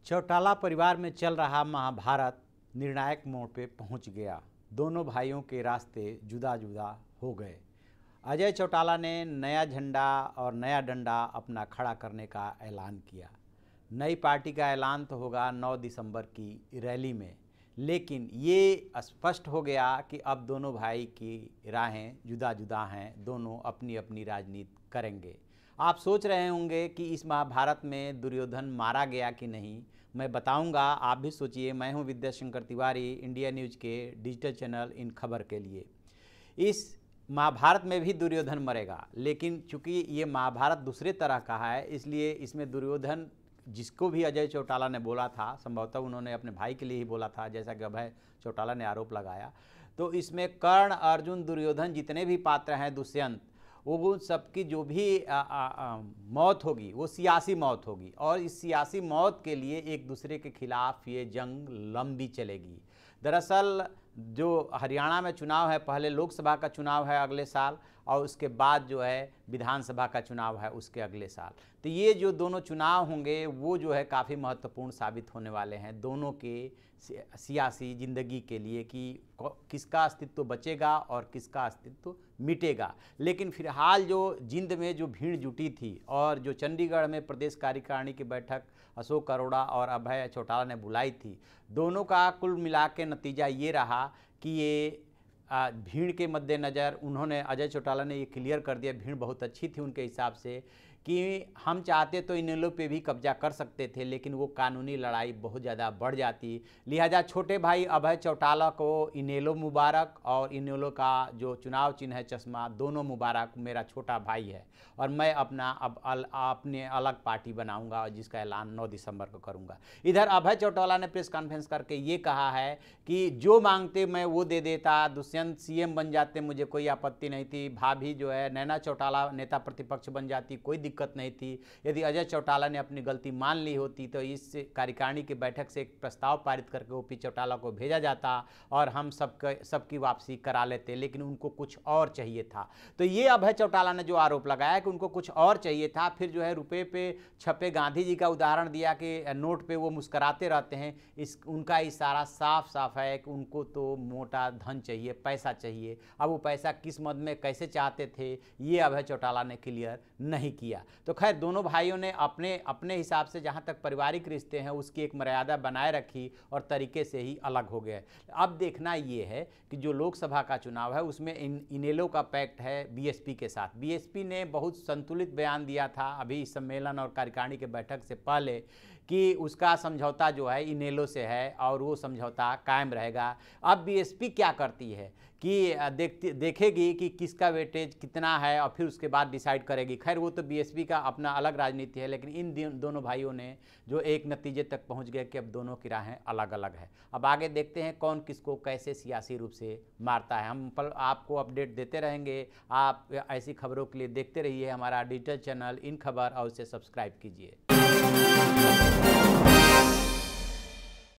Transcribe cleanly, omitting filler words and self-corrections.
चौटाला परिवार में चल रहा महाभारत निर्णायक मोड़ पे पहुंच गया। दोनों भाइयों के रास्ते जुदा जुदा हो गए। अजय चौटाला ने नया झंडा और नया डंडा अपना खड़ा करने का ऐलान किया। नई पार्टी का ऐलान तो होगा 9 दिसंबर की रैली में, लेकिन ये स्पष्ट हो गया कि अब दोनों भाई की राहें जुदा जुदा हैं, दोनों अपनी अपनी राजनीति करेंगे। आप सोच रहे होंगे कि इस महाभारत में दुर्योधन मारा गया कि नहीं, मैं बताऊंगा, आप भी सोचिए। मैं हूं विद्याशंकर तिवारी, इंडिया न्यूज़ के डिजिटल चैनल इन खबर के लिए। इस महाभारत में भी दुर्योधन मरेगा, लेकिन चूंकि ये महाभारत दूसरे तरह का है, इसलिए इसमें दुर्योधन जिसको भी अजय चौटाला ने बोला था, संभवतः उन्होंने अपने भाई के लिए ही बोला था, जैसा कि अभय चौटाला ने आरोप लगाया। तो इसमें कर्ण, अर्जुन, दुर्योधन जितने भी पात्र हैं, दुष्यंत, वो सबकी जो भी मौत होगी वो सियासी मौत होगी, और इस सियासी मौत के लिए एक दूसरे के खिलाफ ये जंग लंबी चलेगी। दरअसल जो हरियाणा में चुनाव है, पहले लोकसभा का चुनाव है अगले साल, और उसके बाद जो है विधानसभा का चुनाव है उसके अगले साल। तो ये जो दोनों चुनाव होंगे वो जो है काफ़ी महत्वपूर्ण साबित होने वाले हैं दोनों के सियासी ज़िंदगी के लिए, कि किसका अस्तित्व बचेगा और किसका अस्तित्व मिटेगा। लेकिन फिलहाल जो जिंद में जो भीड़ जुटी थी और जो चंडीगढ़ में प्रदेश कार्यकारिणी की बैठक अशोक अरोड़ा और अभय चौटाला ने बुलाई थी, दोनों का कुल मिला के नतीजा ये रहा कि ये भीड़ के मद्देनज़र उन्होंने, अजय चौटाला ने ये क्लियर कर दिया, भीड़ बहुत अच्छी थी उनके हिसाब से, कि हम चाहते तो इनेलो पे भी कब्जा कर सकते थे, लेकिन वो कानूनी लड़ाई बहुत ज़्यादा बढ़ जाती। लिहाजा छोटे भाई अभय चौटाला को इनेलो मुबारक, और इनेलो का जो चुनाव चिन्ह है चश्मा, दोनों मुबारक। मेरा छोटा भाई है और मैं अपना अब अपने अलग पार्टी बनाऊंगा, जिसका ऐलान 9 दिसंबर को करूंगा। इधर अभय चौटाला ने प्रेस कॉन्फ्रेंस करके ये कहा है कि जो मांगते मैं वो दे देता, दुष्यंत सीएम बन जाते मुझे कोई आपत्ति नहीं थी, भाभी जो है नैना चौटाला नेता प्रतिपक्ष बन जाती, कोई दिक्कत नहीं थी। यदि अजय चौटाला ने अपनी गलती मान ली होती तो इस कार्यकारिणी की बैठक से एक प्रस्ताव पारित करके ओपी चौटाला को भेजा जाता और हम सबकी वापसी करा लेते, लेकिन उनको कुछ और चाहिए था। तो ये अभय चौटाला ने जो आरोप लगाया कि उनको कुछ और चाहिए था, फिर जो है रुपये पे छपे गांधी जी का उदाहरण दिया कि नोट पे वो मुस्कराते रहते हैं, उनका इशारा साफ साफ है कि उनको तो मोटा धन चाहिए, पैसा चाहिए। अब वो पैसा किस मद में कैसे चाहते थे, ये अभय चौटाला ने क्लियर नहीं किया। तो खैर दोनों भाइयों ने अपने अपने हिसाब से, जहाँ तक पारिवारिक रिश्ते हैं, उसकी एक मर्यादा बनाए रखी और तरीके से ही अलग हो गए। अब देखना ये है कि जो लोकसभा का चुनाव है उसमें इनेलो का पैक्ट है बीएसपी के साथ। बीएसपी ने बहुत संतुलित बयान दिया था अभी इस सम्मेलन और कार्यकारिणी की बैठक से पहले कि उसका समझौता जो है इनेलो से है और वो समझौता कायम रहेगा। अब बीएसपी क्या करती है कि देखेगी कि किसका वेटेज कितना है और फिर उसके बाद डिसाइड करेगी। खैर वो तो बीएसपी का अपना अलग राजनीति है, लेकिन इन दोनों भाइयों ने जो एक नतीजे तक पहुंच गए कि अब दोनों की राहें अलग अलग है। अब आगे देखते हैं कौन किसको कैसे सियासी रूप से मारता है। हम आपको अपडेट देते रहेंगे। आप ऐसी खबरों के लिए देखते रहिए हमारा डिजिटल चैनल इन खबर और उसे सब्सक्राइब कीजिए।